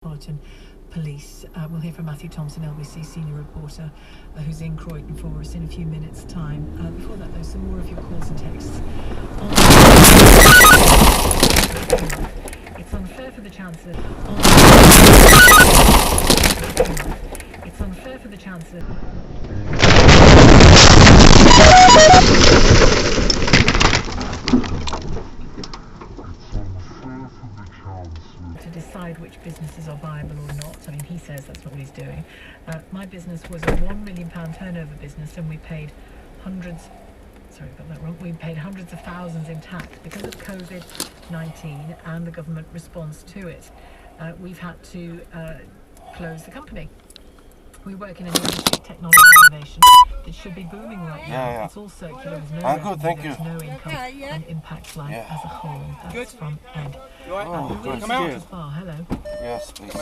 Metropolitan Police. We'll hear from Matthew Thompson, LBC senior reporter, who's in Croydon for us in a few minutes' time. Before that, though, some more of your calls and texts. It's unfair for the Chancellor. It's unfair for the Chancellor. To decide which businesses are viable or not. I mean, he says that's not what he's doing. My business was a £1 million turnover business, and we paid hundreds. Sorry, I got that wrong. We paid hundreds of thousands in tax because of COVID-19 and the government response to it. We've had to close the company. We work in an industry, technology innovation, that should be booming right now. Yeah. It's all circular, there's no I'm good, thank there's you. no income, and impacts life as a whole. That's from Ed. Oh, good. Hello. Yes, please.